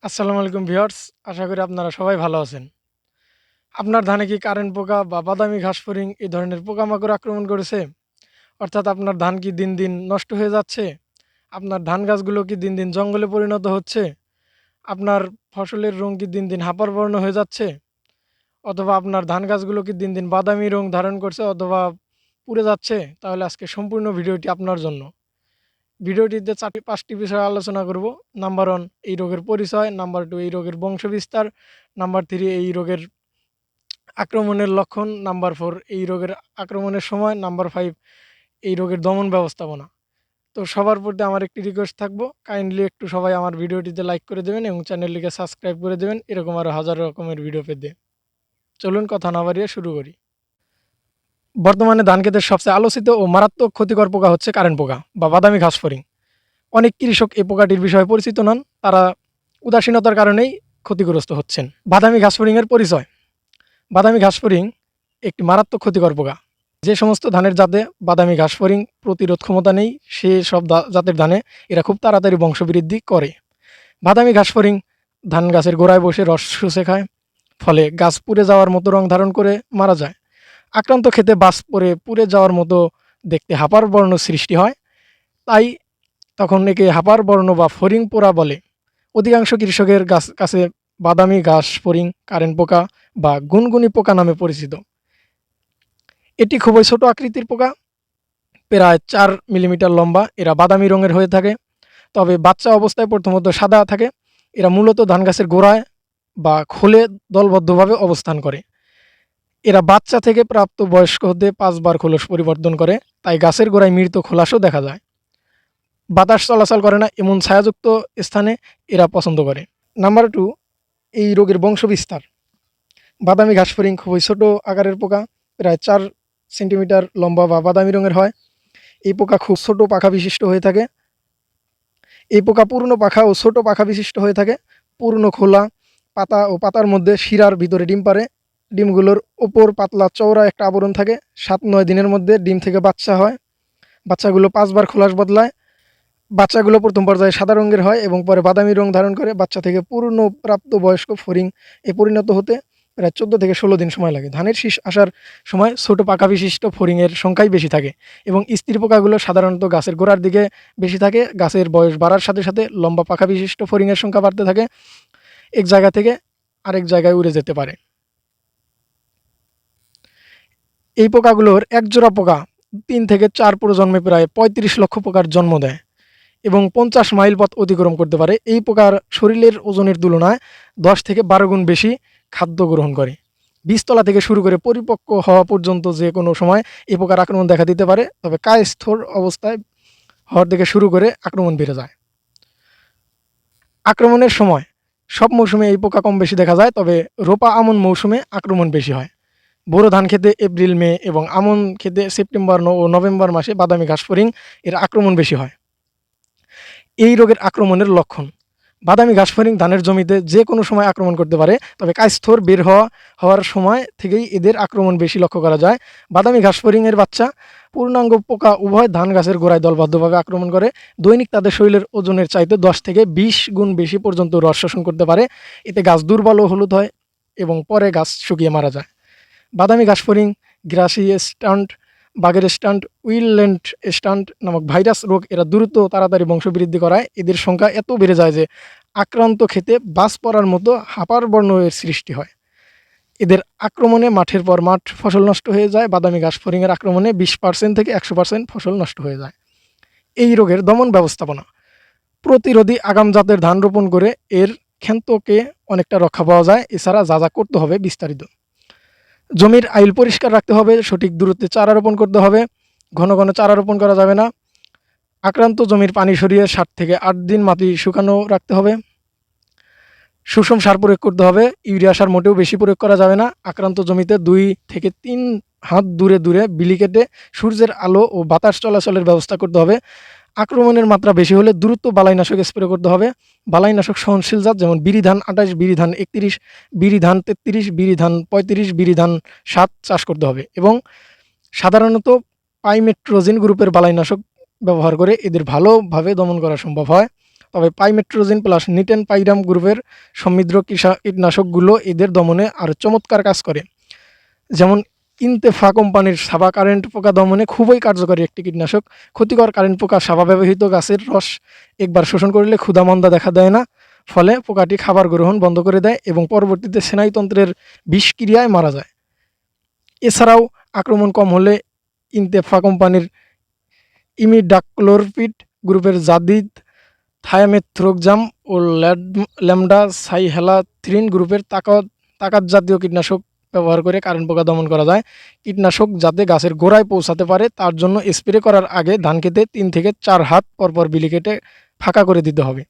আসসালামু আলাইকুম ভিউয়ার্স, আশা করি আপনারা সবাই ভালো আছেন। আপনার ধানে কি কারেন্ট পোকা বা বাদামি ঘাসফড়িং এই ধরনের পোকামাকড় আক্রমণ করেছে? অর্থাৎ আপনার ধান কি দিন, দিন নষ্ট হয়ে যাচ্ছে? আপনার ধান গাছগুলো কি দিন, দিন জঙ্গলে পরিণত হচ্ছে? আপনার ফসলের রং কি দিন, দিন হাপার বর্ণ হয়ে যাচ্ছে? অথবা আপনার ধান গাছগুলো কি দিন, দিন বাদামি রং ধারণ করছে অথবা পুড়ে যাচ্ছে? তাহলে আজকে সম্পূর্ণ ভিডিওটি আপনার জন্য। ভিডিওটিতে ৫টি বিষয় আলোচনা করব। নাম্বার 1 এই রোগের পরিচয়, নাম্বার 2 এই রোগের বংশবিস্তার, নাম্বার 3 এই রোগের আক্রমণের লক্ষণ, নাম্বার 4 এই রোগের আক্রমণের সময়, নাম্বার 5 এই রোগের দমন ব্যবস্থাপনা। তো সবার প্রতি আমার একটি রিকোয়েস্ট থাকবো, কাইন্ডলি একটু সবাই আমার ভিডিওটিতে লাইক করে দেবেন এবং চ্যানেলটিকে সাবস্ক্রাইব করে দেবেন এরকম আরও হাজার রকমের ভিডিও পেতে। চলুন কথা না বাড়িয়ে শুরু করি। বর্তমানে ধান ক্ষেতের সবচেয়ে আলোচিত ও মারাত্মক ক্ষতিকর পোকা হচ্ছে কারেন্ট পোকা বা বাদামি ঘাসফড়িং। অনেক কৃষক এই পোকাটির বিষয়ে পরিচিত নন, তারা উদাসীনতার কারণেই ক্ষতিগ্রস্ত হচ্ছেন। বাদামি ঘাসফড়িংয়ের পরিচয়। বাদামি ঘাসফড়িং একটি মারাত্মক ক্ষতিকর পোকা। যে সমস্ত ধানের জাতে বাদামি ঘাসফড়িং প্রতিরোধ ক্ষমতা নেই, সে সব জাতের ধানে এরা খুব তাড়াতাড়ি বংশবৃদ্ধি করে। বাদামি ঘাসফড়িং ধান গাছের গোড়ায় বসে রস শুষে খায়, ফলে গাছ পুড়ে যাওয়ার মতো রং ধারণ করে মারা যায়। আক্রান্ত ক্ষেতে বাস পরে পুড়ে যাওয়ার মতো দেখতে হাপার বর্ণ সৃষ্টি হয়, তাই তখন একে হাপার বর্ণ বা ফড়িং পোড়া বলে। অধিকাংশ কৃষকের কাছে বাদামি ঘাসফড়িং কারেন্ট পোকা বা গুনগুনি পোকা নামে পরিচিত। এটি খুবই ছোট আকৃতির পোকা, প্রায় ৪ মিলিমিটার লম্বা। এরা বাদামি রঙের হয়ে থাকে, তবে বাচ্চা অবস্থায় প্রথমত সাদা থাকে। এরা মূলত ধান গাছের গোড়ায় বা খোলে দলবদ্ধভাবে অবস্থান করে। এরা বাচ্চা থেকে প্রাপ্ত বয়স্ক হতে ৫ বার খোলস পরিবর্তন করে, তাই গাছের গোড়ায় মৃত খোলাসও দেখা যায়। বাতাস চলাচল করে না এমন ছায়াযুক্ত স্থানে এরা পছন্দ করে। নাম্বার 2 এই রোগের বংশবিস্তার। বাদামি ঘাসফড়িং খুবই ছোট আকারের পোকা, প্রায় ৪ সেন্টিমিটার লম্বা বা বাদামি রঙের হয়। এই পোকা খুব ছোট পাখা বিশিষ্ট হয়ে থাকে। এই পোকা পূর্ণ পাখা ও ছোট পাখা বিশিষ্ট হয়ে থাকে। পূর্ণ খোলা পাতা ও পাতার মধ্যে শিরার ভিতরে ডিম পারে। ডিমগুলোর ওপর পাতলা চওড়া একটা আবরণ থাকে। ৭-৯ দিনের মধ্যে ডিম থেকে বাচ্চা হয়। বাচ্চাগুলো ৫ বার খোলস বদলায়। বাচ্চাগুলো প্রথম পর্যায়ে সাদা রঙের হয় এবং পরে বাদামি রং ধারণ করে। বাচ্চা থেকে পূর্ণ প্রাপ্ত বয়স্ক ফড়িং এ পরিণত হতে প্রায় ১৪ থেকে ১৬ দিন সময় লাগে। ধানের শীষ আসার সময় ছোট পাখা বিশিষ্ট ফড়িংয়ের সংখ্যাই বেশি থাকে এবং স্ত্রী পোকাগুলো সাধারণত গাছের গোড়ার দিকে বেশি থাকে। গাছের বয়স বাড়ার সাথে সাথে লম্বা পাখা বিশিষ্ট ফড়িংয়ের সংখ্যা বাড়তে থাকে, এক জায়গা থেকে আরেক জায়গায় উড়ে যেতে পারে। এই পোকাগুলোর একজোড়া পোকা ৩ থেকে ৪ প্রজন্মে প্রায় ৩৫ লক্ষ পোকার জন্ম দেয় এবং ৫০ মাইল পথ অতিক্রম করতে পারে। এই পোকার শরীরের ওজনের তুলনায় ১০ থেকে ১২ গুণ বেশি খাদ্য গ্রহণ করে। বীজতলা থেকে শুরু করে পরিপক্ক হওয়া পর্যন্ত যে কোনো সময় এই পোকার আক্রমণ দেখা দিতে পারে, তবে কায়স্থর অবস্থায় হওয়ার থেকে শুরু করে আক্রমণ বেড়ে যায়। আক্রমণের সময় সব মৌসুমে এই পোকা কম বেশি দেখা যায়, তবে রোপা আমন মৌসুমে আক্রমণ বেশি হয়। বোরো ধান খেতে এপ্রিল মে এবং আমন খেতে সেপ্টেম্বর ও নভেম্বর মাসে বাদামি ঘাসফড়িং এর আক্রমণ বেশি হয়। এই রোগের আক্রমণের লক্ষণ। বাদামি ঘাসফড়িং ধানের জমিতে যে কোনো সময় আক্রমণ করতে পারে, তবে কায়স্থর বের হওয়ার সময় থেকেই এদের আক্রমণ বেশি লক্ষ্য করা যায়। বাদামি ঘাসফড়িংয়ের বাচ্চা পূর্ণাঙ্গ পোকা উভয় ধান গাছের গোড়ায় দলবদ্ধভাবে আক্রমণ করে। দৈনিক তাদের শরীরের ওজনের চাইতে ১০ থেকে ২০ গুণ বেশি পর্যন্ত রস শোষণ করতে পারে। এতে গাছ দুর্বল ও হলুদ হয় এবং পরে গাছ শুকিয়ে মারা যায়। বাদামি ঘাসফড়িং, গ্রাসি স্টান্ট, বাঘের স্টান্ট, উইলল্যান্ড স্টান্ট নামক ভাইরাস রোগ এরা দ্রুত তাড়াতাড়ি বংশবৃদ্ধি করায়। এদের সংখ্যা এত বেড়ে যায় যে আক্রান্ত খেতে বাজ পড়ার মতো হাপার বর্ণের সৃষ্টি হয়। এদের আক্রমণে মাঠের পর মাঠ ফসল নষ্ট হয়ে যায়। বাদামি ঘাসফড়িংয়ের আক্রমণে ২০% থেকে ১০০% ফসল নষ্ট হয়ে যায়। এই রোগের দমন ব্যবস্থাপনা। প্রতিরোধী আগাম জাতের ধান রোপণ করে এর ক্ষেত্রকে অনেকটা রক্ষা পাওয়া যায়। এছাড়া যা যা করতে হবে বিস্তারিত। জমির আইল পরিষ্কার রাখতে হবে, সঠিক দূরত্বে চারা রোপণ করতে হবে, ঘন ঘন চারা রোপণ করা যাবে না। আক্রান্ত জমির পানি সরিয়ে ৭ থেকে ৮ দিন মাটি শুকানো রাখতে হবে। সুষম সার প্রয়োগ করতে হবে, ইউরিয়া সার মোটেও বেশি প্রয়োগ করা যাবে না। আক্রান্ত জমিতে ২ থেকে ৩ হাত দূরে দূরে বিলি কেটে সূর্যের আলো ও বাতাস চলাচলের ব্যবস্থা করতে হবে। আক্রমণের মাত্রা বেশি হলে দ্রুত বালাইনাশক স্প্রে করতে হবে। বালাইনাশক সহনশীল জাত যেমন বিরি ধান ২৮, বিরি ধান ৩১, বিরি ধান ৩৩, বিরি ধান ৩৫, বিরি ধান ৭ চাষ করতে হবে এবং সাধারণত পাইমেট্রোজিন গ্রুপের বালাইনাশক ব্যবহার করে এদের ভালোভাবে দমন করা সম্ভব হয়। তবে পাইমেট্রোজিন প্লাস নিটেন পাইরাম গ্রুপের সমৃদ্ধ কীটনাশকগুলো এদের দমনে আরও চমৎকার কাজ করে। যেমন ইনতেফা কোম্পানির সাবা কারেন্ট পোকা দমনে খুবই কার্যকরী একটি কীটনাশক। ক্ষতিকর কারেন্ট পোকা সাবা ব্যবহৃত গাছের রস একবার শোষণ করলে ক্ষুধামন্দা দেখা দেয় না, ফলে পোকাটি খাবার গ্রহণ বন্ধ করে দেয় এবং পরবর্তীতে স্নায়ুতন্ত্রের বিষক্রিয়ায় মারা যায়। এছাড়াও আক্রমণ কম হলে ইনতেফা কোম্পানির ইমিডাক্লোরপিড গ্রুপের জাদিদ, থায়ামেথ্রোকজাম ও ল্যামডা সাইহ্যালাথ্রিন গ্রুপের তাকাত জাতীয় কীটনাশক ব্যবহার করে কারেন্ট পোকা দমন করা যায়। কীটনাশক যাতে গাছের গোড়ায় পৌঁছাতে পারে তার জন্য স্প্রে করার আগে ধান খেতে 3 থেকে 4 হাত পরপর বিলি কেটে ফাঁকা করে দিতে হবে।